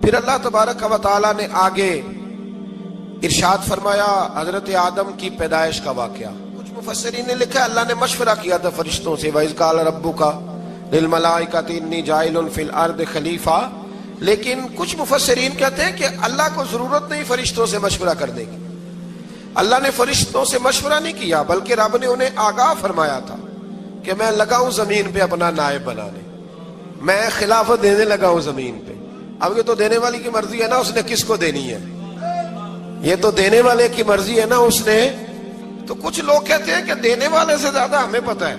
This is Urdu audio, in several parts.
پھر اللہ تبارک و تعالیٰ نے آگے ارشاد فرمایا حضرت آدم کی پیدائش کا واقعہ. کچھ مفسرین نے لکھا اللہ نے مشورہ کیا تھا فرشتوں سے وَإِذْ قَالَ رَبُّكَ لِلْمَلَائِكَةِ إِنِّي جَاعِلٌ فِي الْأَرْضِ خَلِيفَةً. لیکن کچھ مفسرین کہتے ہیں کہ اللہ کو ضرورت نہیں فرشتوں سے مشورہ کرنے کی. اللہ نے فرشتوں سے مشورہ نہیں کیا بلکہ رب نے انہیں آگاہ فرمایا تھا کہ میں لگا ہوں زمین پہ اپنا نائب بنانے, میں خلافت دینے لگا ہوں زمین پہ. اب یہ تو دینے والی کی مرضی ہے نا اس نے کس کو دینی ہے, یہ تو دینے والے کی مرضی ہے نا اس نے. تو کچھ لوگ کہتے ہیں کہ دینے والے سے زیادہ ہمیں پتہ ہے.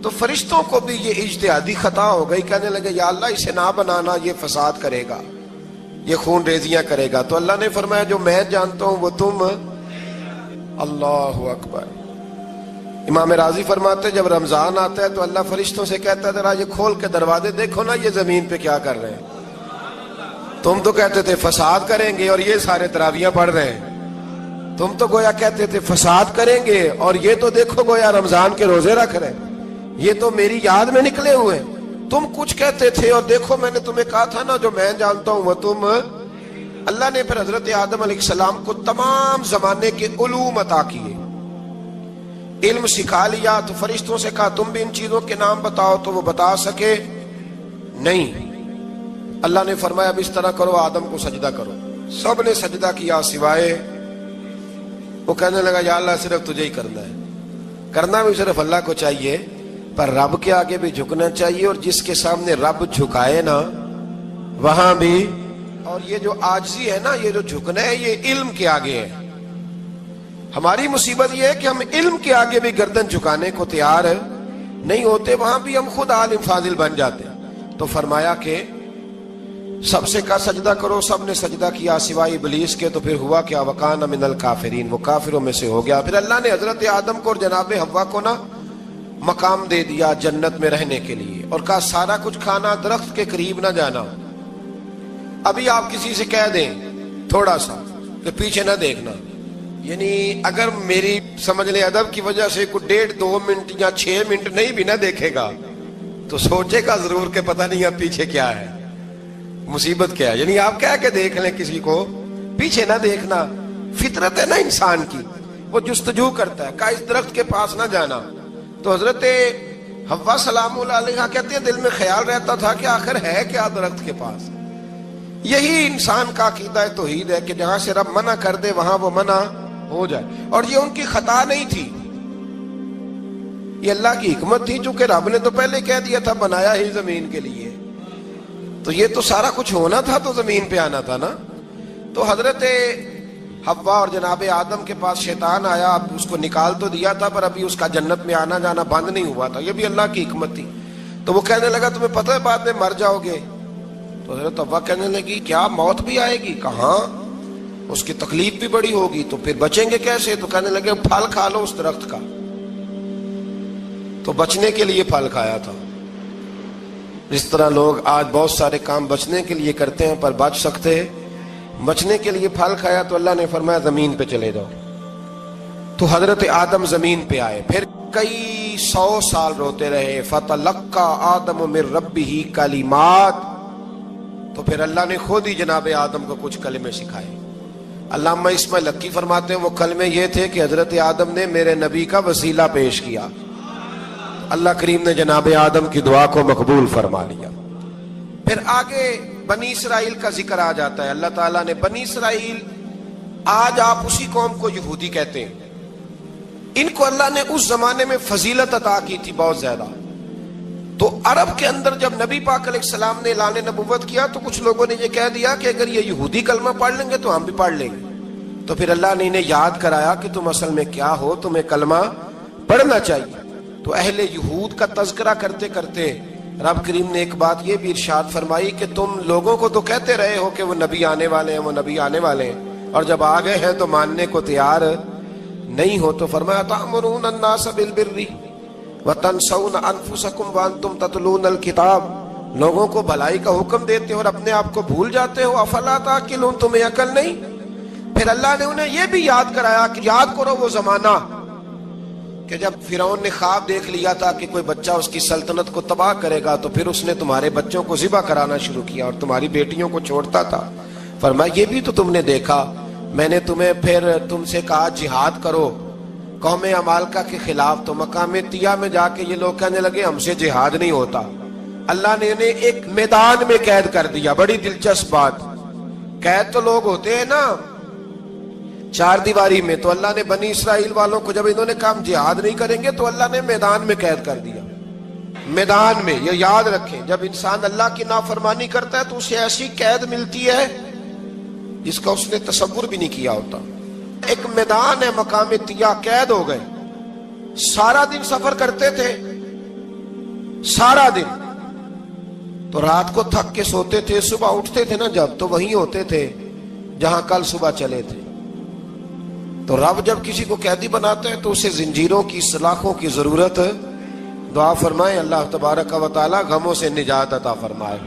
تو فرشتوں کو بھی یہ اجتہادی خطا ہو گئی, کہنے لگے یا اللہ اسے نہ بنانا, یہ فساد کرے گا, یہ خون ریزیاں کرے گا. تو اللہ نے فرمایا جو میں جانتا ہوں وہ تم. اللہ اکبر. امام راضی فرماتے جب رمضان آتا ہے تو اللہ فرشتوں سے کہتا ہے ذرا یہ کھول کے دروازے دیکھو نا یہ زمین پہ کیا کر رہے ہیں. تم تو کہتے تھے فساد کریں گے اور یہ سارے تراویحاں پڑھ رہے ہیں. تم تو گویا کہتے تھے فساد کریں گے اور یہ تو دیکھو گویا رمضان کے روزے رکھ رہے ہیں, یہ تو میری یاد میں نکلے ہوئے. تم کچھ کہتے تھے اور دیکھو میں نے تمہیں کہا تھا نا جو میں جانتا ہوں وہ تم. اللہ نے پھر حضرت آدم علیہ السلام کو تمام زمانے کے علوم عطا کیے, علم سکھا لیا. تو فرشتوں سے کہا تم بھی ان چیزوں کے نام بتاؤ, تو وہ بتا سکے نہیں. اللہ نے فرمایا اب اس طرح کرو آدم کو سجدہ کرو. سب نے سجدہ کیا سوائے وہ. کہنے لگا یا اللہ صرف تجھے ہی کرنا ہے. کرنا بھی صرف اللہ کو چاہیے پر رب کے آگے بھی جھکنا چاہیے, اور جس کے سامنے رب جھکائے نا وہاں بھی. اور یہ جو عاجزی ہے نا, یہ جو جھکنا ہے یہ علم کے آگے ہے. ہماری مصیبت یہ ہے کہ ہم علم کے آگے بھی گردن جھکانے کو تیار نہیں ہوتے, وہاں بھی ہم خود عالم فاضل بن جاتے. تو فرمایا کہ سب سے کہا سجدہ کرو, سب نے سجدہ کیا سوائے ابلیس کے. تو پھر ہوا کیا وَكَانَ مِنَ الْكَافِرِينَ, وہ کافروں میں سے ہو گیا. پھر اللہ نے حضرت آدم کو اور جناب حوا کو نا مقام دے دیا جنت میں رہنے کے لیے, اور کہا سارا کچھ کھانا, درخت کے قریب نہ جانا. ابھی آپ کسی سے کہہ دیں تھوڑا سا کہ پیچھے نہ دیکھنا, یعنی اگر میری سمجھ لیں ادب کی وجہ سے کوئی 1.5-2 منٹ یا 6 منٹ نہیں بھی نہ دیکھے گا تو سوچے گا ضرور کہ پتہ نہیں اب پیچھے کیا ہے, مصیبت کیا ہے. یعنی آپ کہہ کے دیکھ لیں کسی کو پیچھے نہ دیکھنا. فطرت ہے نا انسان کی, وہ جستجو کرتا ہے, کہا اس درخت کے پاس نہ جانا. تو حضرت حوا سلام اللہ علیہ کہتے ہیں دل میں خیال رہتا تھا کہ آخر ہے کیا درخت کے پاس. یہی انسان کا عقیدہ توحید ہے کہ جہاں سے رب منع کر دے وہاں وہ منع ہو جائے. اور یہ ان کی خطا نہیں تھی, یہ اللہ کی حکمت تھی, چونکہ رب نے تو پہلے کہہ دیا تھا بنایا ہی زمین کے لیے, تو یہ تو سارا کچھ ہونا تھا تو زمین پہ آنا تھا نا. تو حضرت حوا اور جناب آدم کے پاس شیطان آیا, اب اس کو نکال تو دیا تھا پر ابھی اس کا جنت میں آنا جانا بند نہیں ہوا تھا, یہ بھی اللہ کی حکمت تھی. تو وہ کہنے لگا تمہیں پتہ ہے بعد میں مر جاؤ گے. تو حضرت حوا کہنے لگی کیا موت بھی آئے گی؟ کہاں, اس کی تکلیف بھی بڑی ہوگی, تو پھر بچیں گے کیسے؟ تو کہنے لگے پھل کھا لو اس درخت کا. تو بچنے کے لیے پھل کھایا تھا. اس طرح لوگ آج بہت سارے کام بچنے کے لیے کرتے ہیں پر بچ سکتے, بچنے کے لیے پھل کھایا. تو اللہ نے فرمایا زمین پہ چلے جاؤ. تو حضرت آدم زمین پہ آئے, پھر کئی 100 سال روتے رہے. فَتَلَقَّى آدَمُ مِن رَبِّهِ کَلِمَاتٍ, تو پھر اللہ نے خود ہی جناب آدم کو کچھ کلمے سکھائے. علامہ اسماعیل حقی فرماتے ہیں وہ کلمے یہ تھے کہ حضرت آدم نے میرے نبی کا وسیلہ پیش کیا, اللہ کریم نے جناب آدم کی دعا کو مقبول فرما لیا. پھر آگے بنی اسرائیل کا ذکر آ جاتا ہے. اللہ تعالیٰ نے بنی اسرائیل, آج آپ اسی قوم کو یہودی کہتے ہیں, ان کو اللہ نے اس زمانے میں فضیلت عطا کی تھی بہت زیادہ. تو عرب کے اندر جب نبی پاک علیہ السلام نے اعلان نبوت کیا تو کچھ لوگوں نے یہ کہہ دیا کہ اگر یہ یہودی کلمہ پڑھ لیں گے تو ہم بھی پڑھ لیں گے. تو پھر اللہ نے انہیں یاد کرایا کہ تم اصل میں کیا ہو, تمہیں کلمہ پڑھنا چاہیے. تو اہل یہود کا تذکرہ کرتے کرتے رب کریم نے ایک بات یہ بھی ارشاد فرمائی کہ تم لوگوں کو تو کہتے رہے ہو کہ وہ نبی آنے والے ہیں, وہ نبی آنے والے ہیں, اور جب آ گئے ہیں تو ماننے کو تیار نہیں ہو. تو فرمایا تأمرون الناس بالبر وتنسون انفسکم وانتم تتلون الکتاب, لوگوں کو بھلائی کا حکم دیتے ہو اور اپنے آپ کو بھول جاتے ہو. افلا تعقلون, تمہیں عقل نہیں؟ پھر اللہ نے انہیں یہ بھی یاد کرایا کہ یاد کرو وہ زمانہ کہ جب فرعون نے خواب دیکھ لیا تھا کہ کوئی بچہ اس کی سلطنت کو تباہ کرے گا تو پھر اس نے تمہارے بچوں کو ذبح کرانا شروع کیا اور تمہاری بیٹیوں کو چھوڑتا تھا. فرمایا یہ بھی تو تم نے دیکھا, میں نے تمہیں پھر تم سے کہا جہاد کرو قوم عمالقہ کے خلاف, تو مقام طیہ میں جا کے یہ لوگ کہنے لگے ہم سے جہاد نہیں ہوتا. اللہ نے انہیں ایک میدان میں قید کر دیا. بڑی دلچسپ بات, قید تو لوگ ہوتے ہیں نا چار دیواری میں, تو اللہ نے بنی اسرائیل والوں کو جب انہوں نے کہا ہم جہاد نہیں کریں گے تو اللہ نے میدان میں قید کر دیا. میدان میں, یہ یاد رکھیں, جب انسان اللہ کی نافرمانی کرتا ہے تو اسے ایسی قید ملتی ہے جس کا اس نے تصور بھی نہیں کیا ہوتا. ایک میدان ہے مقام طیہ, قید ہو گئے, سارا دن سفر کرتے تھے, سارا دن, تو رات کو تھک کے سوتے تھے, صبح اٹھتے تھے نا جب, تو وہیں ہوتے تھے جہاں کل صبح چلے تھے. تو رب جب کسی کو قیدی بناتا ہے تو اسے زنجیروں کی سلاخوں کی ضرورت, دعا فرمائے اللہ تبارک و تعالی غموں سے نجات عطا فرمائے.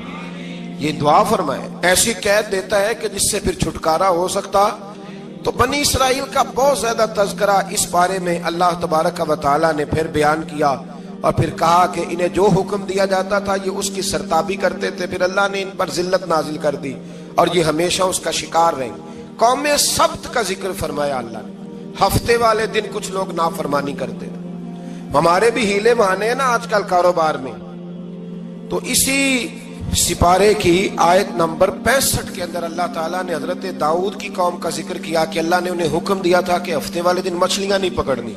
یہ دعا فرمائے, ایسی قید دیتا ہے کہ جس سے پھر چھٹکارا ہو سکتا. تو بنی اسرائیل کا بہت زیادہ تذکرہ اس بارے میں اللہ تبارک و تعالی نے پھر بیان کیا, اور پھر کہا کہ انہیں جو حکم دیا جاتا تھا یہ اس کی سرتابی کرتے تھے, پھر اللہ نے ان پر ذلت نازل کر دی اور یہ ہمیشہ اس کا شکار رہیں. قوم سبت کا ذکر فرمایا اللہ نے, ہفتے والے دن کچھ لوگ نافرمانی کرتے تھے. ہمارے بھی ہیلے بہانے ہیں نا آج کل کاروبار میں. تو اسی سپارے کی آیت نمبر 65 کے اندر اللہ تعالیٰ نے حضرت داؤد کی قوم کا ذکر کیا کہ اللہ نے انہیں حکم دیا تھا کہ ہفتے والے دن مچھلیاں نہیں پکڑنی,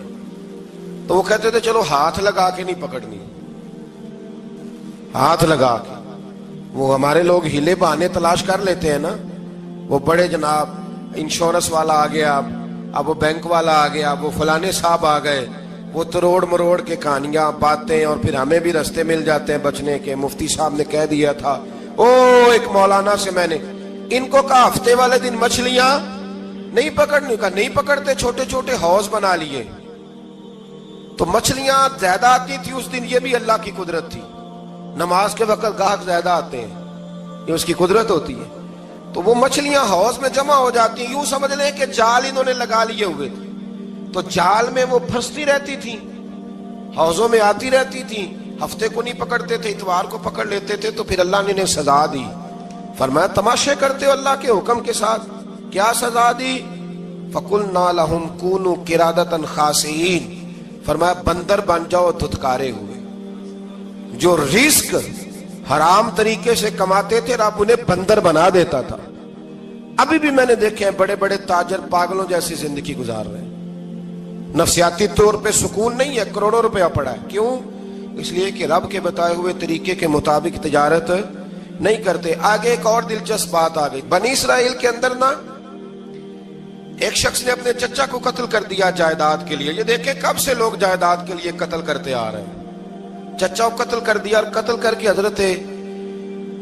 تو وہ کہتے تھے چلو ہاتھ لگا کے نہیں پکڑنی, ہاتھ لگا کے. وہ ہمارے لوگ ہیلے بہانے تلاش کر لیتے ہیں نا, وہ بڑے جناب انشورنس والا آ گیا, اب وہ بینک والا آ گیا, وہ فلانے صاحب آ گئے, وہ تروڑ مروڑ کے کہانیاں باتیں, اور پھر ہمیں بھی رستے مل جاتے ہیں بچنے کے. مفتی صاحب نے کہہ دیا تھا, ایک مولانا سے میں نے ان کو کہا ہفتے والے دن مچھلیاں نہیں پکڑنے کا, نہیں پکڑتے, چھوٹے چھوٹے حوض بنا لیے. تو مچھلیاں زیادہ آتی تھی اس دن, یہ بھی اللہ کی قدرت تھی. نماز کے وقت گاہک زیادہ آتے ہیں, یہ اس کی قدرت ہوتی ہے. تو وہ مچھلیاں حوض میں جمع ہو جاتی ہیں, یوں سمجھ لیں کہ جال انہوں نے لگا لیے ہوئے تھے, تو جال میں وہ پھنستی رہتی تھی, حوضوں میں آتی رہتی تھی. ہفتے کو نہیں پکڑتے تھے, اتوار کو پکڑ لیتے تھے. تو پھر اللہ نے انہیں سزا دی. فرمایا تماشے کرتے ہو اللہ کے حکم کے ساتھ, کیا سزا دی؟ فَقُلْنَا لَهُمْ كُونُوا قِرَادَةً خَاسِئِينَ, فرمایا بندر بن جاؤ دھتکارے ہوئے. جو رزق حرام طریقے سے کماتے تھے رب انہیں بندر بنا دیتا تھا. ابھی بھی میں نے دیکھے ہیں بڑے بڑے تاجر پاگلوں جیسی زندگی گزار رہے ہیں, نفسیاتی طور پہ سکون نہیں ہے, کروڑوں روپیہ پڑا ہے. کیوں؟ اس لیے کہ رب کے بتائے ہوئے طریقے کے مطابق تجارت نہیں کرتے. آگے ایک اور دلچسپ بات آ گئی. بنی اسرائیل کے اندر نا ایک شخص نے اپنے چچا کو قتل کر دیا جائیداد کے لیے. یہ دیکھیں کب سے لوگ جائیداد کے لیے قتل کرتے آ رہے ہیں. چچا کو قتل کر دیا, اور قتل کر کے حضرت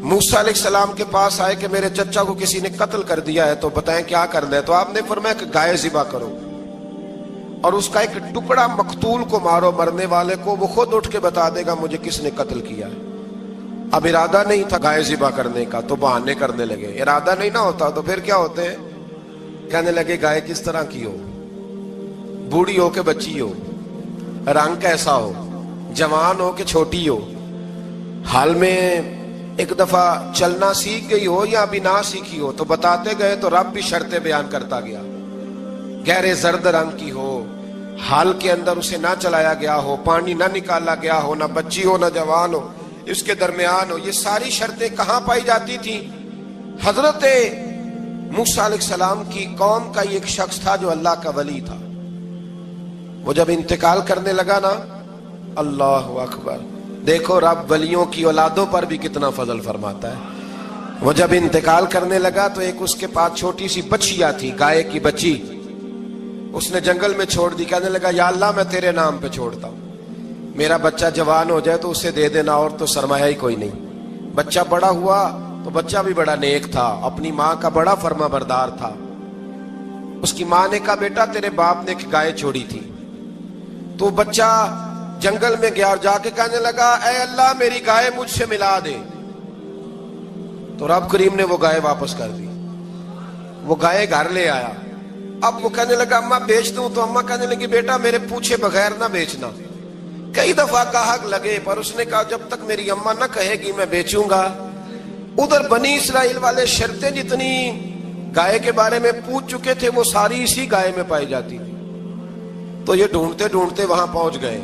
موسیٰ علیہ السلام کے پاس آئے کہ میرے چچا کو کسی نے قتل کر دیا ہے, تو بتائیں کیا کرنا ہے. تو آپ نے فرمایا کہ گائے ذبح کرو اور اس کا ایک ٹکڑا مقتول کو مارو, مرنے والے کو, وہ خود اٹھ کے بتا دے گا مجھے کس نے قتل کیا ہے. اب ارادہ نہیں تھا گائے ذبح کرنے کا تو بہانے کرنے لگے. ارادہ نہیں نہ ہوتا تو پھر کیا ہوتے ہیں, کہنے لگے گائے کس طرح کی ہو, بوڑھی ہو کہ بچی ہو, رنگ کیسا ہو, جوان ہو کہ چھوٹی ہو, حال میں ایک دفعہ چلنا سیکھ گئی ہو یا ابھی نہ سیکھی ہو. تو بتاتے گئے تو رب بھی شرطیں بیان کرتا گیا. گہرے زرد رنگ کی ہو, حال کے اندر اسے نہ چلایا گیا ہو, پانی نہ نکالا گیا ہو, نہ بچی ہو نہ جوان ہو, اس کے درمیان ہو. یہ ساری شرطیں کہاں پائی جاتی تھی؟ حضرت موسیٰ علیہ السلام کی قوم کا ایک شخص تھا جو اللہ کا ولی تھا. وہ جب انتقال کرنے لگا نا, اللہ اکبر, دیکھو رب ولیوں کی اولادوں پر بھی کتنا فضل فرماتا ہے. وہ جب انتقال کرنے لگا تو ایک اس کے پاس چھوٹی سی بچیا تھی, گائے کی بچی, اس نے جنگل میں چھوڑ دی. کہنے لگا یا اللہ میں تیرے نام پہ چھوڑتا ہوں, میرا بچہ جوان ہو جائے تو اسے دے دینا, اور تو سرمایہ ہی کوئی نہیں. بچہ بڑا ہوا تو بچہ بھی بڑا نیک تھا, اپنی ماں کا بڑا فرما بردار تھا. اس کی ماں نے کہا بیٹا تیرے باپ نے ایک گائے چھوڑی تھی. تو بچہ جنگل میں گیا اور جا کے کہنے لگا اے اللہ میری گائے مجھ سے ملا دے. تو رب کریم نے وہ گائے واپس کر دی. وہ گائے گھر لے آیا, اب وہ کہنے لگا اما بیچ دوں، تو اما کہنے لگی بیٹا میرے پوچھے بغیر نہ بیچنا۔ کئی دفعہ کہا لگے پر اس نے کہا جب تک میری اما نہ کہے گی میں بیچوں گا۔ ادھر بنی اسرائیل والے شرطیں جتنی گائے کے بارے میں پوچھ چکے تھے وہ ساری اسی گائے میں پائی جاتی تھی، تو یہ ڈھونڈتے ڈھونڈتے وہاں پہنچ گئے،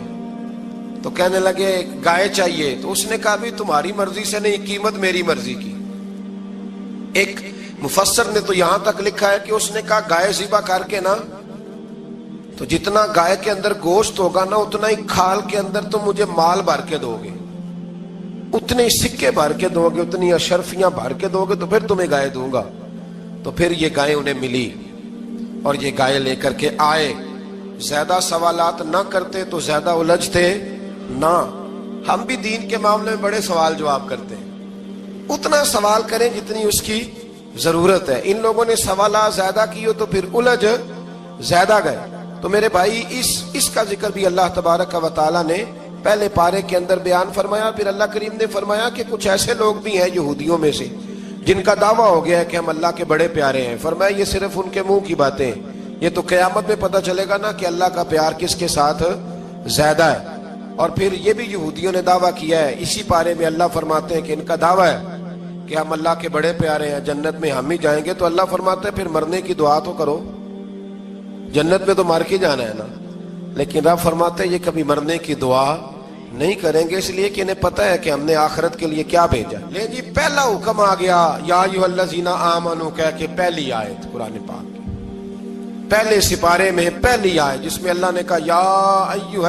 تو کہنے لگے گائے چاہیے، تو اس نے کہا بھی تمہاری مرضی سے نہیں، قیمت میری مرضی کی۔ ایک مفسر نے تو یہاں تک لکھا ہے کہ اس نے کہا گائے ذبح کر کے نا، تو جتنا گائے کے اندر گوشت ہوگا نا اتنا ہی کھال کے اندر تو مجھے مال بھر کے دو گے، اتنے سکے بھر کے دو گے، اتنی اشرفیاں بھر کے دو گے تو پھر تمہیں گائے دوں گا۔ تو پھر یہ گائے انہیں ملی اور یہ گائے لے کر کے آئے۔ زیادہ سوالات نہ کرتے تو زیادہ الجھتے نہ۔ ہم بھی دین کے معاملے میں بڑے سوال جواب کرتے ہیں، اتنا سوال کریں جتنی اس کی ضرورت ہے۔ ان لوگوں نے سوالات زیادہ کیے تو پھر الجھ زیادہ گئے۔ تو میرے بھائی اس کا ذکر بھی اللہ تبارک و تعالیٰ نے پہلے پارے کے اندر بیان فرمایا۔ پھر اللہ کریم نے فرمایا کہ کچھ ایسے لوگ بھی ہیں یہودیوں میں سے جن کا دعویٰ ہو گیا ہے کہ ہم اللہ کے بڑے پیارے ہیں۔ فرمایا یہ صرف ان کے منہ کی باتیں ہیں، یہ تو قیامت میں پتہ چلے گا نا کہ اللہ کا پیار کس کے ساتھ زیادہ ہے۔ اور پھر یہ بھی یہودیوں نے دعویٰ کیا ہے، اسی پارے میں اللہ فرماتے ہیں کہ ان کا دعویٰ ہے کہ ہم اللہ کے بڑے پیارے ہیں، جنت میں ہم ہی جائیں گے۔ تو اللہ فرماتے ہیں پھر مرنے کی دعا تو کرو، جنت میں تو مر کے جانا ہے نا۔ لیکن رب فرماتے ہیں یہ کبھی مرنے کی دعا نہیں کریں گے، اس لیے کہ انہیں پتہ ہے کہ ہم نے آخرت کے لیے کیا بھیجا۔ لے جی پہلا حکم آ گیا یا ایھا الذین آمنوا کہہ کے، پہلی آیت قرآن پاک کی پہلے سپارے میں پہلی آیت جس میں اللہ نے کہا یا ایھا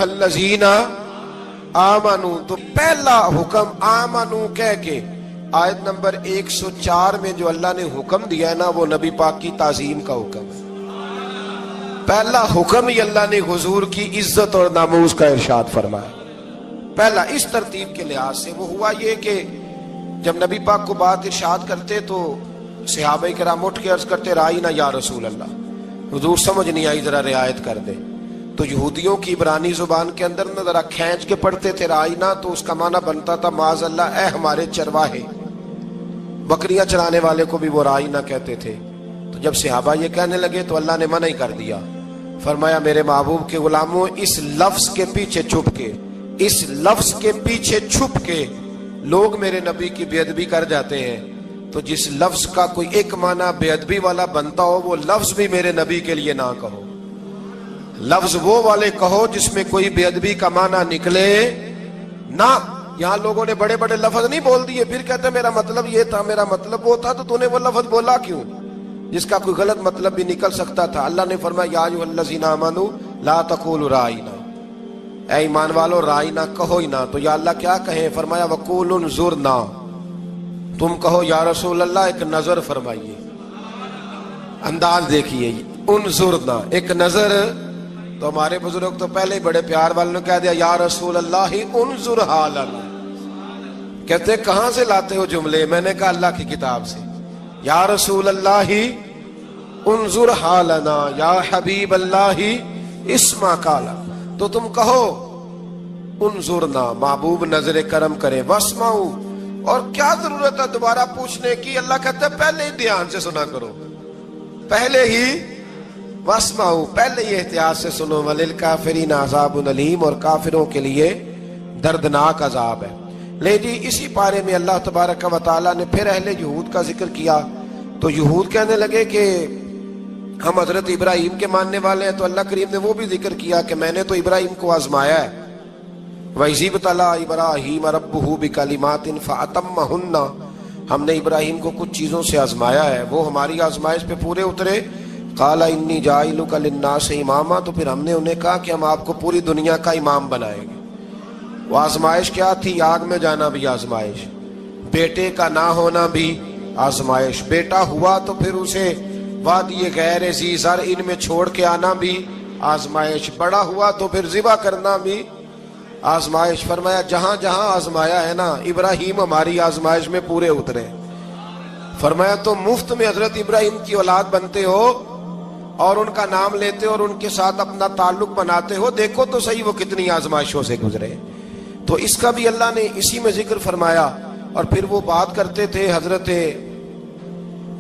الذین آمنوا، تو پہلا حکم آمنوا کہہ کے آیت نمبر 104 میں جو اللہ نے حکم دیا ہے نا وہ نبی پاک کی تعظیم کا حکم ہے۔ پہلا حکم ہی اللہ نے حضور کی عزت اور ناموس کا ارشاد فرمایا۔ پہلا اس ترتیب کے لحاظ سے وہ ہوا یہ کہ جب نبی پاک کو بات ارشاد کرتے تو صحابہ کرام اٹھ کے عرض کرتے رائینا یا رسول اللہ، حضور سمجھ نہیں آئی ذرا رعایت کر دے۔ تو یہودیوں کی عبرانی زبان کے اندر نہ ذرا کھینچ کے پڑھتے تھے رائینا، تو اس کا معنی بنتا تھا معاذ اللہ اے ہمارے چرواہے، بکریاں چرانے والے کو بھی وہ رائینا کہتے تھے۔ تو جب صحابہ یہ کہنے لگے تو اللہ نے منع ہی کر دیا، فرمایا میرے محبوب کے غلاموں اس لفظ کے پیچھے چھپ کے، اس لفظ کے پیچھے چھپ کے لوگ میرے نبی کی بے ادبی کر جاتے ہیں، تو جس لفظ کا کوئی ایک معنی بے ادبی والا بنتا ہو وہ لفظ بھی میرے نبی کے لیے نہ کہو، لفظ وہ والے کہو جس میں کوئی بے ادبی کا معنی نکلے نہ۔ یہاں لوگوں نے بڑے بڑے لفظ نہیں بول دیے، پھر کہتے ہیں میرا مطلب یہ تھا، میرا مطلب وہ تھا، تو تو نے وہ لفظ بولا کیوں جس کا کوئی غلط مطلب بھی نکل سکتا تھا۔ اللہ نے فرمایا یا ایھا الذین آمنوا لا تقولوا رائینا، اے ایمان والو رائینا کہو ہی نہ۔ تو یا اللہ کیا کہیں؟ فرمایا وقولوا انظرنا، تم کہو یا رسول اللہ ایک نظر فرمائیے، انداز دیکھیے، انظرنا ایک نظر۔ تو ہمارے بزرگ تو پہلے ہی بڑے پیار والوں نے کہہ دیا یا رسول اللہ انظر حالنا، کہتے کہاں سے لاتے ہو جملے؟ میں نے کہا اللہ کی کتاب سے، یا رسول اللہ انظر حالنا یا حبیب اللہ اسمع قالا، تو تم کہو انظرنا محبوب نظر کرم کرے، واسمعوا، اور کیا ضرورت ہے دوبارہ پوچھنے کی؟ اللہ کہتا ہے پہلے ہی دھیان سے سنا کرو، پہلے ہی واسمعوا، پہلے ہی احتیاط سے سنو، وللکافرین عذاب علیم، اور کافروں کے لیے دردناک عذاب ہے۔ لے جی اسی پارے میں اللہ تبارک و تعالیٰ نے پھر اہل یہود کا ذکر کیا۔ تو یہود کہنے لگے کہ ہم حضرت ابراہیم کے ماننے والے ہیں، تو اللہ کریم نے وہ بھی ذکر کیا کہ میں نے تو ابراہیم کو آزمایا ہے، وَإِذِ ابْتَلَىٰ إِبْرَاهِيمَ رَبُّهُ بِكَلِمَاتٍ فَأَتَمَّهُنَّ، ہم نے ابراہیم کو کچھ چیزوں سے آزمایا ہے، وہ ہماری آزمائش پہ پورے اترے۔ قَالَ إِنِّي جَاعِلُكَ لِلنَّاسِ إِمَامًا، تو پھر ہم نے انہیں کہا کہ ہم آپ کو پوری دنیا کا امام بنائیں گے۔ وہ آزمائش کیا تھی؟ آگ میں جانا بھی آزمائش، بیٹے کا نہ ہونا بھی آزمائش، بیٹا ہوا تو پھر اسے وادی غیر ذی زرع میں چھوڑ کے آنا بھی آزمائش، بڑا ہوا تو پھر ذبح کرنا بھی آزمائش۔ فرمایا جہاں جہاں آزمایا ہے نا ابراہیم ہماری آزمائش میں پورے اترے۔ فرمایا تو مفت میں حضرت ابراہیم کی اولاد بنتے ہو اور ان کا نام لیتے ہو اور ان کے ساتھ اپنا تعلق بناتے ہو، دیکھو تو صحیح وہ کتنی آزمائشوں سے گزرے۔ تو اس کا بھی اللہ نے اسی میں ذکر فرمایا۔ اور پھر وہ بات کرتے تھے حضرت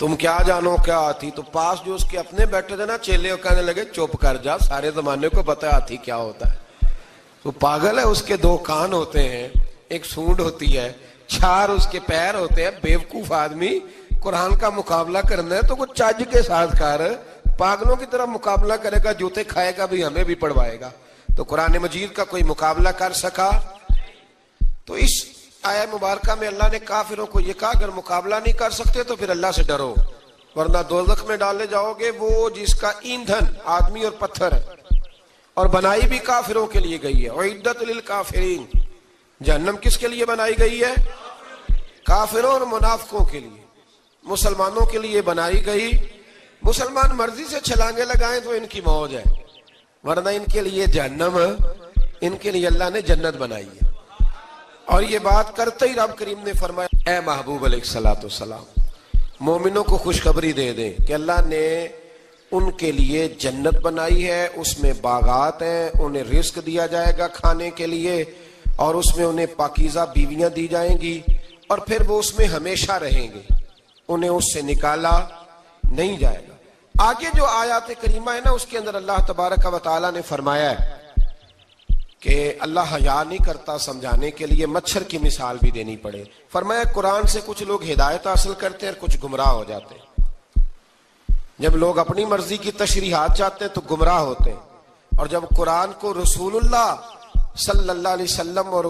تم کیا جانو کیا ہاتھی؟ تو پاس جو اس کے اپنے بیٹھے تھے نا چیلے، کہنے لگے چپ کر جا، سارے زمانے کو پتہ ہے ہاتھی کیا ہوتا ہے۔ تو پاگل ہے، اس کے 2 کان ہوتے ہیں، ایک سونڈ ہوتی ہے، 4 اس کے پیر ہوتے ہیں۔ بیوقوف آدمی قرآن کا مقابلہ کرنا ہے تو کچھ چج کے ساتھ کر، پاگلوں کی طرح مقابلہ کرے گا، جوتے کھائے گا بھی، ہمیں بھی پڑھوائے گا۔ تو قرآن مجید کا کوئی مقابلہ کر سکا؟ تو اس آیہ مبارکہ میں اللہ نے کافروں کو یہ کہا اگر مقابلہ نہیں کر سکتے تو پھر اللہ سے ڈرو، ورنہ دوزخ میں ڈالے جاؤ گے، وہ جس کا ایندھن آدمی اور پتھر ہے، اور بنائی بھی کافروں کے لیے گئی ہے۔ اعدت للکافرین، جہنم کس کے لیے بنائی گئی ہے؟ کافروں اور منافقوں کے لیے۔ مسلمانوں کے لیے بنائی گئی، مسلمان مرضی سے چھلانگے لگائیں تو ان کی موج ہے، ورنہ ان کے لیے جہنم، ان کے لیے اللہ نے جنت بنائی ہے۔ اور یہ بات کرتے ہی رب کریم نے فرمایا، اے محبوب علیہ الصلوۃ والسلام، مومنوں کو خوشخبری دے دیں کہ اللہ نے ان کے لیے جنت بنائی ہے، اس میں باغات ہیں، انہیں رزق دیا جائے گا کھانے کے لیے، اور اس میں انہیں پاکیزہ بیویاں دی جائیں گی، اور پھر وہ اس میں ہمیشہ رہیں گے، انہیں اس سے نکالا نہیں جائے گا۔ آگے جو آیات کریمہ ہے نا، اس کے اندر اللہ تبارک و تعالیٰ نے فرمایا ہے کہ اللہ حیا نہیں کرتا سمجھانے کے لیے، مچھر کی مثال بھی دینی پڑے۔ فرمایا قرآن سے کچھ لوگ ہدایت حاصل کرتے ہیں اور کچھ گمراہ ہو جاتے ہیں۔ جب لوگ اپنی مرضی کی تشریحات چاہتے ہیں تو گمراہ ہوتے ہیں، اور جب قرآن کو رسول اللہ صلی اللہ علیہ وسلم اور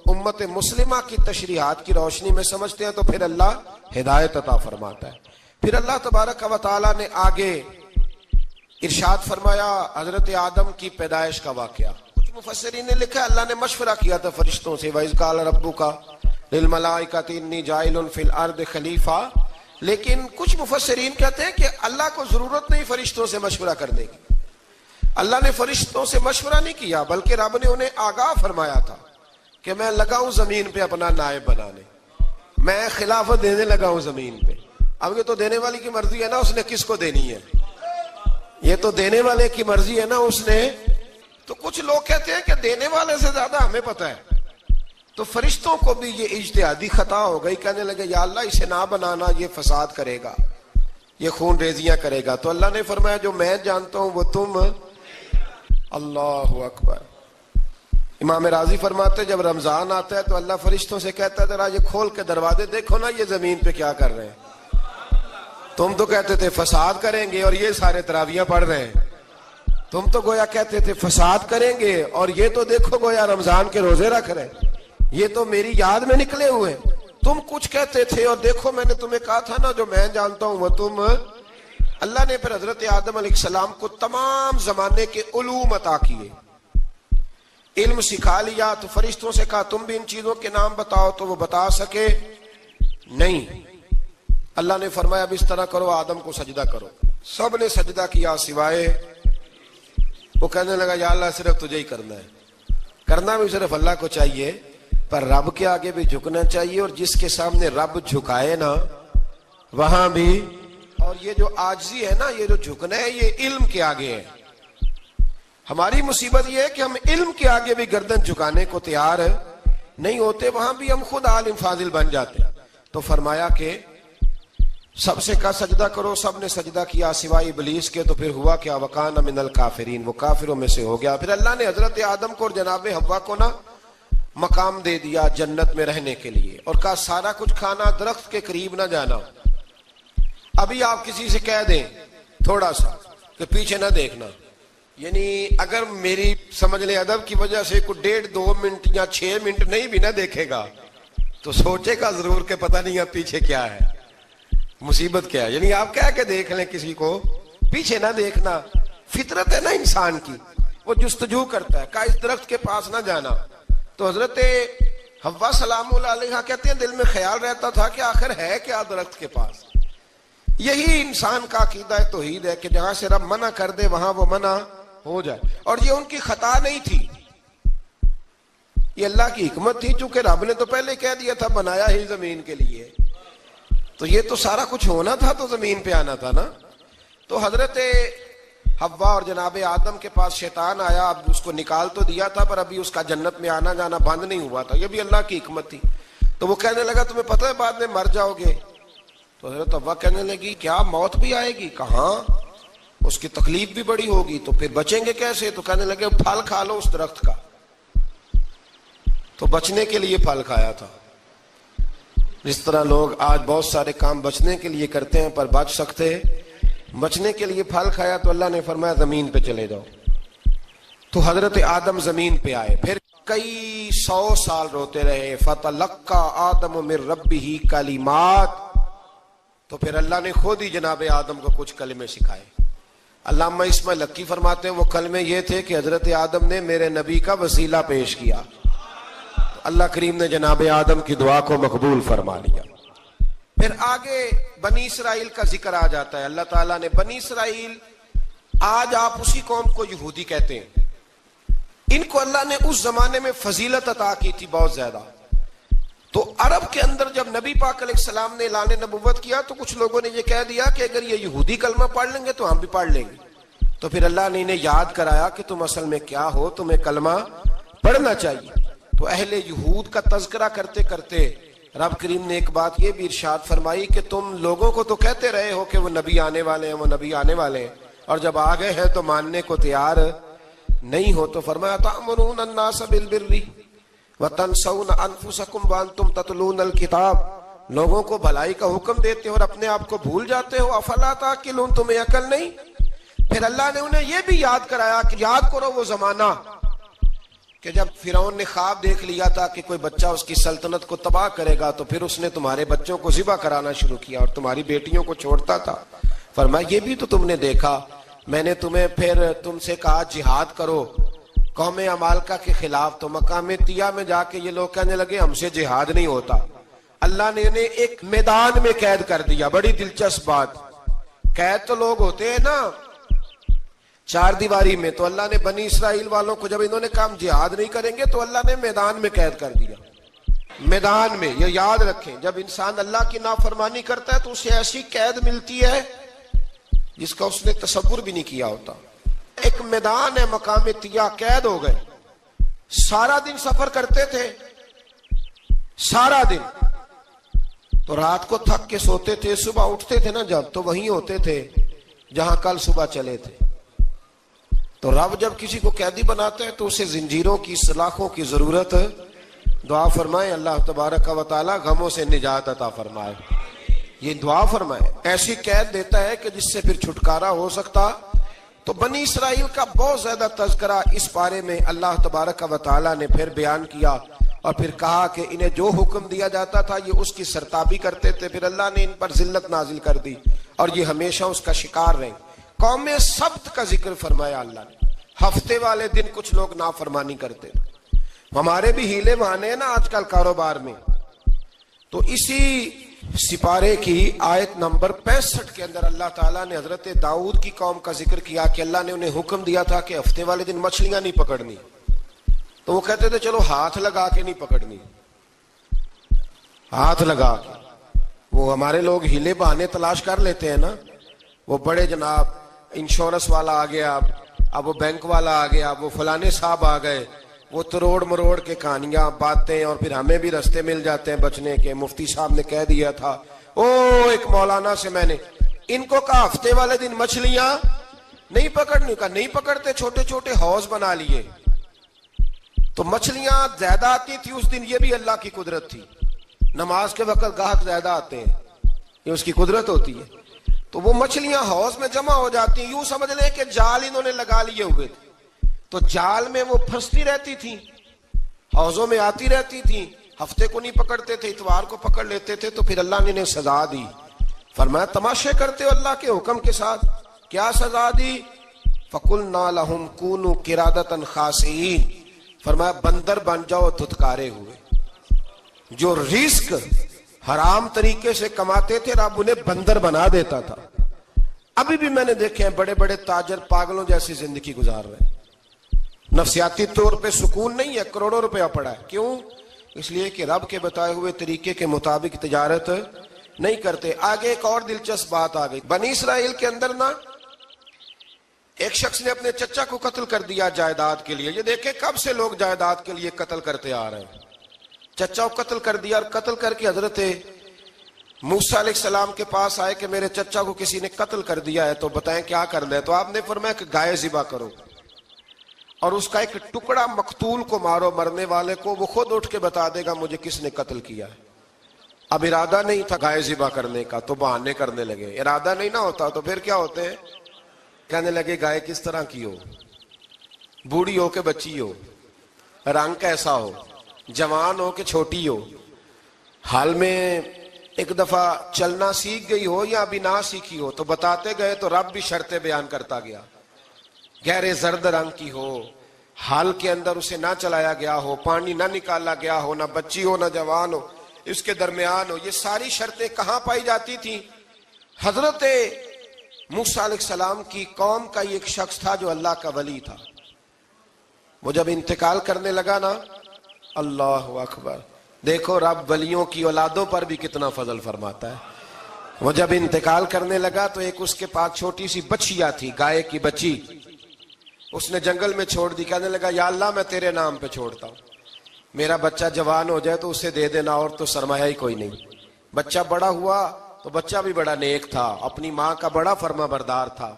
امت مسلمہ کی تشریحات کی روشنی میں سمجھتے ہیں تو پھر اللہ ہدایت عطا فرماتا ہے۔ پھر اللہ تبارک و تعالیٰ نے آگے ارشاد فرمایا حضرت آدم کی پیدائش کا واقعہ۔ کچھ مفسرین نے لکھا اللہ نے مشورہ کیا تھا فرشتوں سے، وَإِذْ قَالَ رَبُّكَ لِلْمَلَائِكَةِ إِنِّي جَاعِلٌ فِي الْأَرْضِ خَلِيفَةً، لیکن کچھ مفسرین کہتے ہیں کہ اللہ کو ضرورت نہیں فرشتوں سے مشورہ کرنے کی، اللہ نے فرشتوں سے مشورہ نہیں کیا، بلکہ رب نے انہیں آگاہ فرمایا تھا کہ میں لگا ہوں زمین پہ اپنا نائب بنانے، میں خلافت دینے لگا ہوں زمین پہ۔ اب یہ تو دینے والی کی مرضی ہے نا، اس نے کس کو دینی ہے، یہ تو دینے والے کی مرضی ہے نا، اس نے۔ تو کچھ لوگ کہتے ہیں کہ دینے والے سے زیادہ ہمیں پتہ ہے، تو فرشتوں کو بھی یہ اجتہادی خطا ہو گئی، کہنے لگے یا اللہ اسے نہ بنانا، یہ فساد کرے گا، یہ خون ریزیاں کرے گا۔ تو اللہ نے فرمایا جو میں جانتا ہوں وہ تم، اللہ اکبر۔ امام راضی فرماتے جب رمضان آتا ہے تو اللہ فرشتوں سے کہتا ہے ذرا یہ کھول کے دروازے دیکھو نا، یہ زمین پہ کیا کر رہے ہیں، تم تو کہتے تھے فساد کریں گے اور یہ سارے تراویحیں پڑھ رہے ہیں، تم تو گویا کہتے تھے فساد کریں گے اور یہ تو دیکھو گویا رمضان کے روزے رکھ رہے ہیں، یہ تو میری یاد میں نکلے ہوئے، تم کچھ کہتے تھے اور دیکھو میں نے تمہیں کہا تھا نا جو میں جانتا ہوں وہ تم۔ اللہ نے پھر حضرت آدم علیہ السلام کو تمام زمانے کے علوم عطا کیے، علم سکھا لیا۔ تو فرشتوں سے کہا تم بھی ان چیزوں کے نام بتاؤ، تو وہ بتا سکے نہیں۔ اللہ نے فرمایا اب اس طرح کرو، آدم کو سجدہ کرو۔ سب نے سجدہ کیا سوائے، وہ کہنے لگا یا اللہ صرف تجھے ہی کرنا ہے، کرنا بھی صرف اللہ کو چاہیے، پر رب کے آگے بھی جھکنا چاہیے، اور جس کے سامنے رب جھکائے نا وہاں بھی۔ اور یہ جو عاجزی ہے نا، یہ جو جھکنا ہے، یہ علم کے آگے ہے۔ ہماری مصیبت یہ ہے کہ ہم علم کے آگے بھی گردن جھکانے کو تیار نہیں ہوتے، وہاں بھی ہم خود عالم فاضل بن جاتے۔ تو فرمایا کہ سب سے کہا سجدہ کرو، سب نے سجدہ کیا سوائے ابلیس کے۔ تو پھر ہوا کیا، وَكَانَ مِنَ الْكَافِرِينَ، وہ کافروں میں سے ہو گیا۔ پھر اللہ نے حضرت آدم کو اور جناب حوا کو نا مقام دے دیا جنت میں رہنے کے لیے، اور کہا سارا کچھ کھانا، درخت کے قریب نہ جانا۔ ابھی آپ کسی سے کہہ دیں تھوڑا سا کہ پیچھے نہ دیکھنا، یعنی اگر میری سمجھ لیں ادب کی وجہ سے کوئی 1.5-2 منٹ یا 6 منٹ نہیں بھی نہ دیکھے گا تو سوچے گا ضرور کہ پتہ نہیں اب پیچھے کیا ہے، مصیبت کیا ہے۔ یعنی آپ کہہ کے دیکھ لیں کسی کو، پیچھے نہ دیکھنا، فطرت ہے نا انسان کی، وہ جستجو کرتا ہے، کہا اس درخت کے پاس نہ جانا۔ تو حضرت حوا سلام اللہ علیہ کہتے ہیں دل میں خیال رہتا تھا کہ آخر ہے کیا درخت کے پاس۔ یہی انسان کا عقیدہ توحید ہے کہ جہاں سے رب منع کر دے وہاں وہ منع ہو جائے، اور یہ ان کی خطا نہیں تھی، یہ اللہ کی حکمت تھی، چونکہ رب نے تو پہلے کہہ دیا تھا بنایا ہی زمین کے لیے، تو یہ تو سارا کچھ ہونا تھا تو زمین پہ آنا تھا نا۔ تو حضرت حوا اور جناب آدم کے پاس شیطان آیا، اب اس کو نکال تو دیا تھا پر ابھی اس کا جنت میں آنا جانا بند نہیں ہوا تھا، یہ بھی اللہ کی حکمت تھی۔ تو وہ کہنے لگا تمہیں پتہ ہے بعد میں مر جاؤ گے، تو حضرت حوا کہنے لگی کیا موت بھی آئے گی؟ کہاں، اس کی تکلیف بھی بڑی ہوگی، تو پھر بچیں گے کیسے؟ تو کہنے لگے پھل کھا لو اس درخت کا. تو بچنے کے لیے پھل کھایا تھا. جس طرح لوگ آج بہت سارے کام بچنے کے لیے کرتے ہیں پر بچ سکتے، بچنے کے لیے پھل کھایا تو اللہ نے فرمایا زمین پہ چلے جاؤ. تو حضرت آدم زمین پہ آئے، پھر کئی 100 سال روتے رہے. فَتَلَقَّى آدَمُ مِن رَبِّهِ کَلِمَاتٍ، تو پھر اللہ نے خود ہی جناب آدم کو کچھ کلمے سکھائے. علامہ اسماعیل حقی فرماتے ہیں وہ کلمے یہ تھے کہ حضرت آدم نے میرے نبی کا وسیلہ پیش کیا، اللہ کریم نے جناب آدم کی دعا کو مقبول فرما لیا. پھر آگے بنی اسرائیل کا ذکر آ جاتا ہے. اللہ تعالیٰ نے بنی اسرائیل، آج آپ اسی قوم کو یہودی کہتے ہیں، ان کو اللہ نے اس زمانے میں فضیلت عطا کی تھی بہت زیادہ. تو عرب کے اندر جب نبی پاک علیہ السلام نے اعلان نبوت کیا تو کچھ لوگوں نے یہ کہہ دیا کہ اگر یہ یہودی کلمہ پڑھ لیں گے تو ہم بھی پڑھ لیں گے. تو پھر اللہ نے انہیں یاد کرایا کہ تم اصل میں کیا ہو، تمہیں کلمہ پڑھنا چاہیے. تو اہل یہود کا تذکرہ کرتے کرتے رب کریم نے ایک بات یہ بھی ارشاد فرمائی کہ تم لوگوں کو تو کہتے رہے ہو کہ وہ نبی آنے والے ہیں، وہ نبی آنے والے ہیں، اور جب آ گئے ہیں تو ماننے کو تیار نہیں ہو. تو فرمایا تأمرون الناس بالبر وتنسون انفسکم وانتم تتلون الکتاب، لوگوں کو بھلائی کا حکم دیتے ہو اور اپنے آپ کو بھول جاتے ہو. افلا تعقلون، تمہیں عقل نہیں؟ پھر اللہ نے انہیں یہ بھی یاد کرایا کہ یاد کرو وہ زمانہ کہ جب فرعون نے خواب دیکھ لیا تھا کہ کوئی بچہ اس کی سلطنت کو تباہ کرے گا، تو پھر اس نے تمہارے بچوں کو ذبح کرانا شروع کیا اور تمہاری بیٹیوں کو چھوڑتا تھا. فرمایا یہ بھی تو تم نے دیکھا، میں نے تمہیں پھر تم سے کہا جہاد کرو قوم عمالقہ کے خلاف، تو مقام طیہ میں جا کے یہ لوگ کہنے لگے ہم سے جہاد نہیں ہوتا. اللہ نے انہیں ایک میدان میں قید کر دیا. بڑی دلچسپ بات، قید تو لوگ ہوتے ہیں نا چار دیواری میں، تو اللہ نے بنی اسرائیل والوں کو جب انہوں نے کہا ہم جہاد نہیں کریں گے تو اللہ نے میدان میں قید کر دیا. میدان میں، یہ یاد رکھیں، جب انسان اللہ کی نافرمانی کرتا ہے تو اسے ایسی قید ملتی ہے جس کا اس نے تصور بھی نہیں کیا ہوتا. ایک میدان ہے مقام طیہ، قید ہو گئے، سارا دن سفر کرتے تھے، سارا دن، تو رات کو تھک کے سوتے تھے، صبح اٹھتے تھے نا جب، تو وہیں ہوتے تھے جہاں کل صبح چلے تھے. تو رب جب کسی کو قیدی بناتا ہے تو اسے زنجیروں کی، سلاخوں کی ضرورت، دعا فرمائے اللہ تبارک و تعالی غموں سے نجات عطا فرمائے. یہ دعا فرمائے، ایسی قید دیتا ہے کہ جس سے پھر چھٹکارا ہو سکتا. تو بنی اسرائیل کا بہت زیادہ تذکرہ اس بارے میں اللہ تبارک و تعالی نے پھر بیان کیا، اور پھر کہا کہ انہیں جو حکم دیا جاتا تھا یہ اس کی سرتابی کرتے تھے. پھر اللہ نے ان پر ذلت نازل کر دی اور یہ ہمیشہ اس کا شکار رہے. قوم سبت کا ذکر فرمایا اللہ نے، ہفتے والے دن کچھ لوگ نافرمانی کرتے. ہمارے بھی ہیلے بہانے ہیں نا آج کل کاروبار میں. تو اسی سپارے کی آیت نمبر 65 کے اندر اللہ تعالیٰ نے حضرت داؤد کی قوم کا ذکر کیا کہ اللہ نے انہیں حکم دیا تھا کہ ہفتے والے دن مچھلیاں نہیں پکڑنی. تو وہ کہتے تھے چلو ہاتھ لگا کے نہیں پکڑنی، ہاتھ لگا کے. وہ ہمارے لوگ ہیلے بہانے تلاش کر لیتے ہیں نا، وہ بڑے جناب انشورنس والا آ گیا، اب وہ بینک والا آ گیا، وہ فلانے صاحب آ گئے، وہ تروڑ مروڑ کے کہانیاں باتیں، اور پھر ہمیں بھی رستے مل جاتے ہیں بچنے کے. مفتی صاحب نے کہہ دیا تھا، ایک مولانا سے میں نے ان کو کہا ہفتے والے دن مچھلیاں نہیں پکڑنی، کا نہیں پکڑتے، چھوٹے چھوٹے حوض بنا لیے. تو مچھلیاں زیادہ آتی تھی اس دن، یہ بھی اللہ کی قدرت تھی. نماز کے وقت گاہک زیادہ آتے ہیں، یہ اس کی قدرت ہوتی ہے. تو وہ مچھلیاں حوض میں جمع ہو جاتی ہیں، یوں سمجھ لیں کہ جال انہوں نے لگا لیے ہوئے تھے. تو جال میں وہ پھنستی رہتی تھی، حوضوں میں آتی رہتی تھی. ہفتے کو نہیں پکڑتے تھے، اتوار کو پکڑ لیتے تھے. تو پھر اللہ نے انہیں سزا دی. فرمایا تماشے کرتے ہو اللہ کے حکم کے ساتھ. کیا سزا دی؟ فَقُلْنَا لَهُمْ كُونُوا قِرَادَةً خَاسِئِينَ، فرمایا بندر بن جاؤ دھتکارے ہوئے. جو رزق حرام طریقے سے کماتے تھے رب انہیں بندر بنا دیتا تھا. ابھی بھی میں نے دیکھے ہیں بڑے بڑے تاجر پاگلوں جیسی زندگی گزار رہے ہیں. نفسیاتی طور پہ سکون نہیں ہے، کروڑوں روپیہ پڑا ہے. کیوں؟ اس لیے کہ رب کے بتائے ہوئے طریقے کے مطابق تجارت نہیں کرتے. آگے ایک اور دلچسپ بات آ گئی. بنی اسرائیل کے اندر نا ایک شخص نے اپنے چچا کو قتل کر دیا جائیداد کے لیے. یہ دیکھیں کب سے لوگ جائیداد کے لیے قتل کرتے آ رہے ہیں. چچا کو قتل کر دیا، اور قتل کر کے حضرت موسیٰ علیہ السلام کے پاس آئے کہ میرے چچا کو کسی نے قتل کر دیا ہے تو بتائیں کیا کرنا ہے. تو آپ نے فرمایا کہ گائے ذبح کرو اور اس کا ایک ٹکڑا مقتول کو مارو, مرنے والے کو, وہ خود اٹھ کے بتا دے گا مجھے کس نے قتل کیا ہے. اب ارادہ نہیں تھا گائے ذبح کرنے کا تو بہانے کرنے لگے. ارادہ نہیں نہ ہوتا تو پھر کیا ہوتے ہیں, کہنے لگے گائے کس طرح کی ہو, بوڑھی ہو کہ بچی ہو, رنگ کیسا ہو, جوان ہو کہ چھوٹی ہو, حال میں ایک دفعہ چلنا سیکھ گئی ہو یا ابھی نہ سیکھی ہو. تو بتاتے گئے تو رب بھی شرطیں بیان کرتا گیا. گہرے زرد رنگ کی ہو, حال کے اندر اسے نہ چلایا گیا ہو, پانی نہ نکالا گیا ہو, نہ بچی ہو نہ جوان ہو, اس کے درمیان ہو. یہ ساری شرطیں کہاں پائی جاتی تھیں؟ حضرت موسیٰ علیہ السلام کی قوم کا ایک شخص تھا جو اللہ کا ولی تھا. وہ جب انتقال کرنے لگا نا, اللہ اکبر, دیکھو رب ولیوں کی اولادوں پر بھی کتنا فضل فرماتا ہے. وہ جب انتقال کرنے لگا تو ایک اس کے پاس چھوٹی سی بچیا تھی, گائے کی بچی, اس نے جنگل میں چھوڑ دی. کہنے لگا یا اللہ میں تیرے نام پہ چھوڑتا ہوں, میرا بچہ جوان ہو جائے تو اسے دے دینا, اور تو سرمایہ ہی کوئی نہیں. بچہ بڑا ہوا تو بچہ بھی بڑا نیک تھا, اپنی ماں کا بڑا فرما بردار تھا.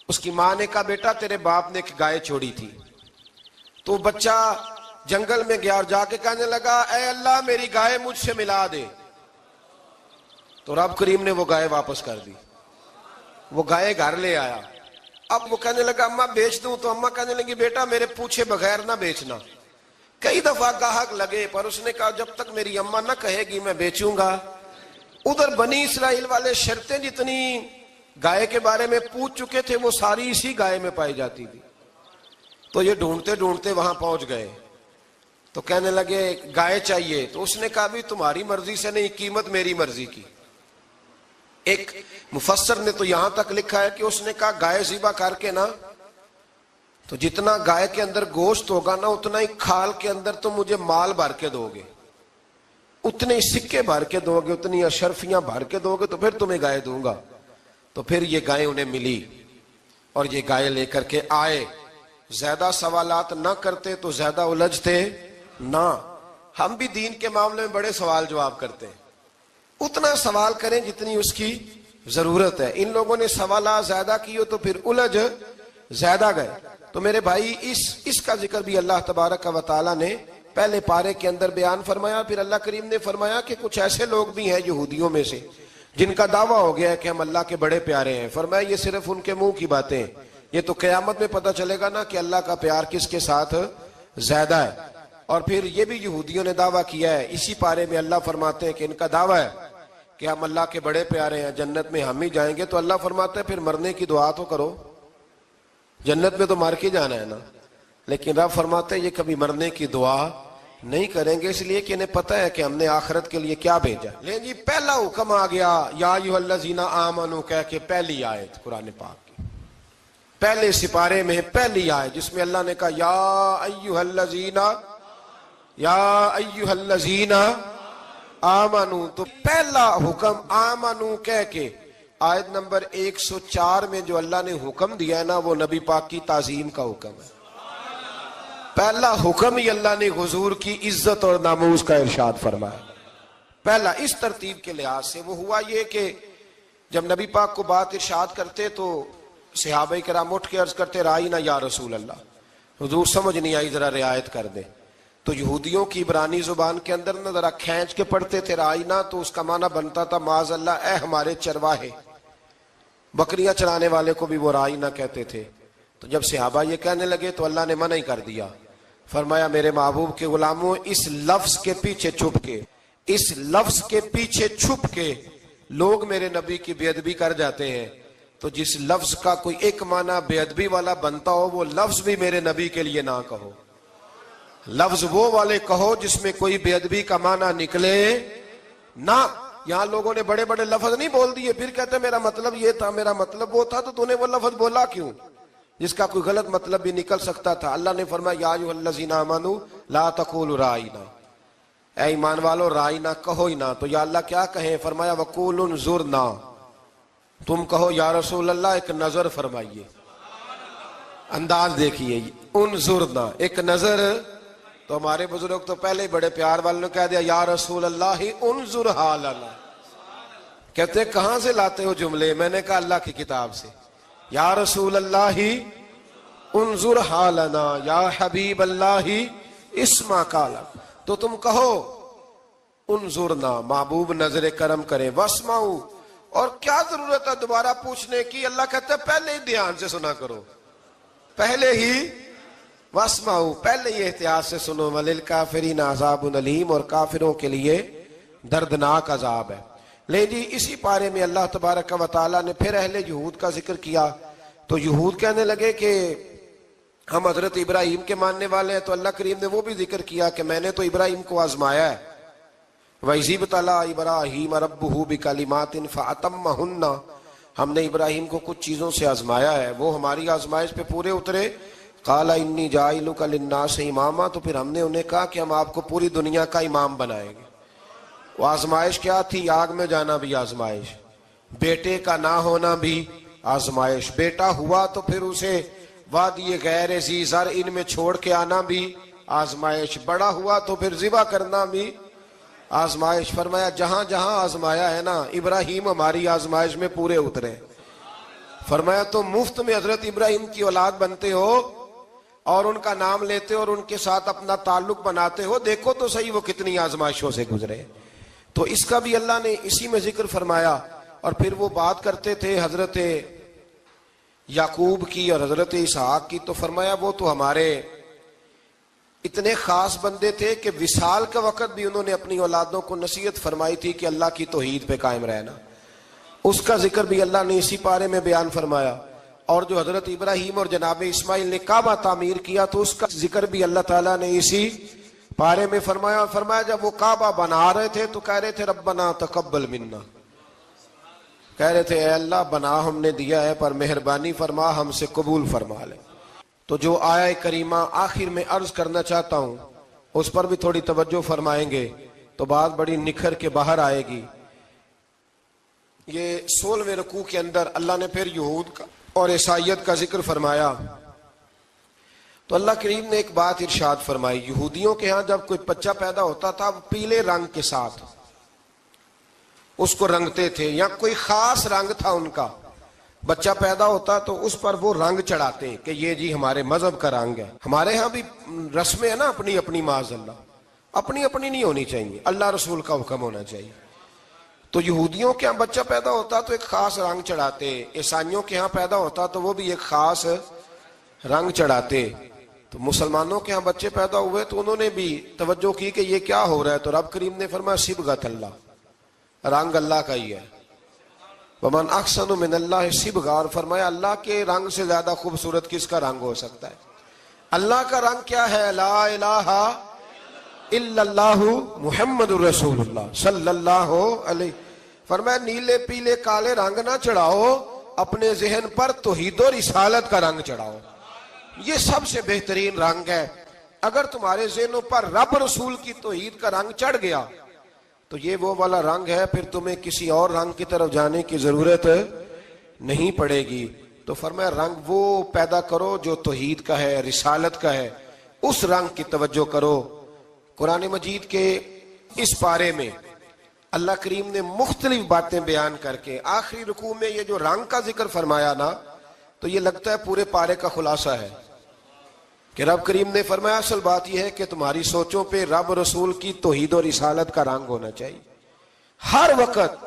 اس کی ماں نے کہا بیٹا تیرے باپ نے ایک گائے چھوڑی تھی. تو بچہ جنگل میں گیا اور جا کے کہنے لگا اے اللہ میری گائے مجھ سے ملا دے. تو رب کریم نے وہ گائے واپس کر دی. وہ گائے گھر لے آیا. اب وہ کہنے لگا اماں بیچ دوں, تو اماں کہنے لگی بیٹا میرے پوچھے بغیر نہ بیچنا. کئی دفعہ گاہک لگے پر اس نے کہا جب تک میری اماں نہ کہے گی میں بیچوں گا. ادھر بنی اسرائیل والے شرطیں جتنی گائے کے بارے میں پوچھ چکے تھے وہ ساری اسی گائے میں پائی جاتی تھی. تو یہ ڈھونڈتے ڈھونڈتے وہاں پہنچ گئے تو کہنے لگے گائے چاہیے. تو اس نے کہا بھی تمہاری مرضی سے نہیں, قیمت میری مرضی کی. ایک مفسر نے تو یہاں تک لکھا ہے کہ اس نے کہا گائے ذبح کر کے نا تو جتنا گائے کے اندر گوشت ہوگا نا اتنا ہی کھال کے اندر تو مجھے مال بھر کے دو گے, اتنے ہی سکے بھر کے دو گے, اتنی اشرفیاں بھر کے دو گے تو پھر تمہیں گائے دوں گا. تو پھر یہ گائے انہیں ملی اور یہ گائے لے کر کے آئے. زیادہ سوالات نہ کرتے تو زیادہ الجھتے نہ. ہم بھی دین کے معاملے میں بڑے سوال جواب کرتے ہیں, اتنا سوال کریں جتنی اس کی ضرورت ہے. ان لوگوں نے سوالات زیادہ کیے تو پھر الجھ زیادہ گئے. تو میرے بھائی اس کا ذکر بھی اللہ تبارک و تعالیٰ نے پہلے پارے کے اندر بیان فرمایا. پھر اللہ کریم نے فرمایا کہ کچھ ایسے لوگ بھی ہیں یہودیوں میں سے جن کا دعویٰ ہو گیا ہے کہ ہم اللہ کے بڑے پیارے ہیں. فرمایا یہ صرف ان کے منہ کی باتیں ہیں, یہ تو قیامت میں پتہ چلے گا نا کہ اللہ کا پیار کس کے ساتھ زیادہ ہے. اور پھر یہ بھی یہودیوں نے دعویٰ کیا ہے, اسی پارے میں اللہ فرماتے ہیں کہ ان کا دعویٰ ہے کہ ہم اللہ کے بڑے پیارے ہیں, جنت میں ہم ہی جائیں گے. تو اللہ فرماتا ہے پھر مرنے کی دعا تو کرو, جنت میں تو مر کے جانا ہے نا. لیکن رب فرماتے ہیں یہ کبھی مرنے کی دعا نہیں کریں گے, اس لیے کہ انہیں پتہ ہے کہ ہم نے آخرت کے لیے کیا بھیجا. لیں جی پہلا حکم آ گیا یا ایھا الذین آمنوا کہہ کے, پہلی آیت قرآن پاک کی پہلے سپارے میں پہلی آیت جس میں اللہ نے کہا یا ایھا الذین آمنوا. تو پہلا حکم آمنوا کہہ کے آیت نمبر 104 میں جو اللہ نے حکم دیا ہے نا وہ نبی پاک کی تعظیم کا حکم ہے. پہلا حکم ہی اللہ نے حضور کی عزت اور ناموس کا ارشاد فرمایا. پہلا اس ترتیب کے لحاظ سے وہ ہوا یہ کہ جب نبی پاک کو بات ارشاد کرتے تو صحابہ کرام اٹھ کے عرض کرتے رائینا یا رسول اللہ, حضور سمجھ نہیں آئی ذرا رعایت کر دیں. تو یہودیوں کی عبرانی زبان کے اندر نہ ذرا کھینچ کے پڑھتے تھے رائینا, تو اس کا معنی بنتا تھا معاذ اللہ اے ہمارے چرواہے. بکریاں چرانے والے کو بھی وہ رائینا کہتے تھے. تو جب صحابہ یہ کہنے لگے تو اللہ نے منع ہی کر دیا. فرمایا میرے محبوب کے غلاموں اس لفظ کے پیچھے چھپ کے, اس لفظ کے پیچھے چھپ کے لوگ میرے نبی کی بے ادبی کر جاتے ہیں. تو جس لفظ کا کوئی ایک معنی بے ادبی والا بنتا ہو وہ لفظ بھی میرے نبی کے لیے نہ کہو. لفظ وہ والے کہو جس میں کوئی بے ادبی کا معنی نکلے نہ. یہاں لوگوں نے بڑے بڑے لفظ نہیں بول دیے, پھر کہتے میرا مطلب یہ تھا, میرا مطلب وہ تھا. تو تو نے وہ لفظ بولا کیوں جس کا کوئی غلط مطلب بھی نکل سکتا تھا. اللہ نے فرمایا یا ایھا الذین آمنوا لا تقولوا رائینا, اے ایمان والو رائینا کہو ہی نہ. تو یا اللہ کیا کہیں؟ فرمایا وقولوا انظرنا, تم کہو یا رسول اللہ ایک نظر فرمائیے. انداز دیکھیے, انظرنا ایک نظر. تو ہمارے بزرگ تو پہلے ہی بڑے پیار والوں نے کہہ دیا یا رسول اللہ انظر حالنا, کہتے ہیں کہاں سے لاتے ہو جملے؟ میں نے کہا اللہ کی کتاب سے. یا رسول اللہ انظر حالنا، یا حبیب اللہ اسما قالا. تو تم کہو انظرنا، محبوب نظر کرم کرے، واسمعوا، اور کیا ضرورت ہے دوبارہ پوچھنے کی؟ اللہ کہتا ہے پہلے ہی دھیان سے سنا کرو، پہلے ہی واسمعوا، پہلے ہی احتیاط سے سنو. وللکافرین عذاب علیم، اور کافروں کے لیے دردناک عذاب ہے. لے جی اسی پارے میں اللہ تبارک و تعالیٰ نے پھر اہل یہود کا ذکر کیا. تو یہود کہنے لگے کہ ہم حضرت ابراہیم کے ماننے والے ہیں. تو اللہ کریم نے وہ بھی ذکر کیا کہ میں نے تو ابراہیم کو آزمایا ہے. وَإِذِ ابْتَلَىٰ إِبْرَاهِيمَ رَبُّهُ بِكَلِمَاتٍ فَأَتَمَّهُنَّ، ہم نے ابراہیم کو کچھ چیزوں سے آزمایا ہے، وہ ہماری آزمائش پہ پورے اترے. قَالَ إِنِّي جَاعِلُكَ لِلنَّاسِ إِمَامًا، تو پھر ہم نے انہیں کہا کہ ہم آپ کو پوری دنیا کا امام بنائیں گے. وہ آزمائش کیا تھی؟ آگ میں جانا بھی آزمائش، بیٹے کا نہ ہونا بھی آزمائش، بیٹا ہوا تو پھر اسے وادی غیر ذی زرع ان میں چھوڑ کے آنا بھی آزمائش، بڑا ہوا تو پھر ذبح کرنا بھی آزمائش. فرمایا جہاں جہاں آزمایا ہے نا، ابراہیم ہماری آزمائش میں پورے اترے. فرمایا تو مفت میں حضرت ابراہیم کی اولاد بنتے ہو اور ان کا نام لیتے ہو اور ان کے ساتھ اپنا تعلق بناتے ہو، دیکھو تو صحیح وہ کتنی آزمائشوں سے گزرے. تو اس کا بھی اللہ نے اسی میں ذکر فرمایا. اور پھر وہ بات کرتے تھے حضرت یعقوب کی اور حضرت اسحاق کی. تو فرمایا وہ تو ہمارے اتنے خاص بندے تھے کہ وصال کے وقت بھی انہوں نے اپنی اولادوں کو نصیحت فرمائی تھی کہ اللہ کی توحید پہ قائم رہنا. اس کا ذکر بھی اللہ نے اسی پارے میں بیان فرمایا. اور جو حضرت ابراہیم اور جناب اسماعیل نے کعبہ تعمیر کیا تو اس کا ذکر بھی اللہ تعالیٰ نے اسی پارے میں فرمایا. فرمایا جب وہ کعبہ بنا رہے تھے تو کہہ رہے تھے ربنا تقبل منا، کہہ رہے تھے اے اللہ بنا ہم نے دیا ہے پر مہربانی فرما ہم سے قبول فرما لے. تو جو آیہ کریمہ آخر میں عرض کرنا چاہتا ہوں اس پر بھی تھوڑی توجہ فرمائیں گے تو بات بڑی نکھر کے باہر آئے گی. یہ 16ویں رکوع کے اندر اللہ نے پھر یہود کا اور عیسائیت کا ذکر فرمایا. تو اللہ کریم نے ایک بات ارشاد فرمائی. یہودیوں کے ہاں جب کوئی بچہ پیدا ہوتا تھا وہ پیلے رنگ کے ساتھ اس کو رنگتے تھے، یا کوئی خاص رنگ تھا ان کا. بچہ پیدا ہوتا تو اس پر وہ رنگ چڑھاتے کہ یہ جی ہمارے مذہب کا رنگ ہے. ہمارے ہاں بھی رسمیں ہیں نا اپنی اپنی، معاذ اللہ اپنی اپنی نہیں ہونی چاہیے، اللہ رسول کا حکم ہونا چاہیے. تو یہودیوں کے ہاں بچہ پیدا ہوتا تو ایک خاص رنگ چڑھاتے، عیسائیوں کے ہاں پیدا ہوتا تو وہ بھی ایک خاص رنگ چڑھاتے. تو مسلمانوں کے ہاں بچے پیدا ہوئے تو انہوں نے بھی توجہ کی کہ یہ کیا ہو رہا ہے. تو رب کریم نے فرمایا صبغۃ اللہ، رنگ اللہ کا ہی ہے. ومن احسن من اللہ صبغہ، اور فرمایا اللہ کے رنگ سے زیادہ خوبصورت کس کا رنگ ہو سکتا ہے. اللہ کا رنگ کیا ہے؟ لا الہ الا اللہ محمد الرسول اللہ صلی اللہ علیہ. فرمایا نیلے پیلے کالے رنگ نہ چڑھاؤ، اپنے ذہن پر توحید و رسالت کا رنگ چڑھاؤ. یہ سب سے بہترین رنگ ہے. اگر تمہارے ذہنوں پر رب رسول کی توحید کا رنگ چڑھ گیا تو یہ وہ والا رنگ ہے، پھر تمہیں کسی اور رنگ کی طرف جانے کی ضرورت نہیں پڑے گی. تو فرمایا رنگ وہ پیدا کرو جو توحید کا ہے، رسالت کا ہے، اس رنگ کی توجہ کرو. قرآن مجید کے اس پارے میں اللہ کریم نے مختلف باتیں بیان کر کے آخری رکوع میں یہ جو رنگ کا ذکر فرمایا نا، تو یہ لگتا ہے پورے پارے کا خلاصہ ہے کہ رب کریم نے فرمایا اصل بات یہ ہے کہ تمہاری سوچوں پہ رب رسول کی توحید و رسالت کا رنگ ہونا چاہیے. ہر وقت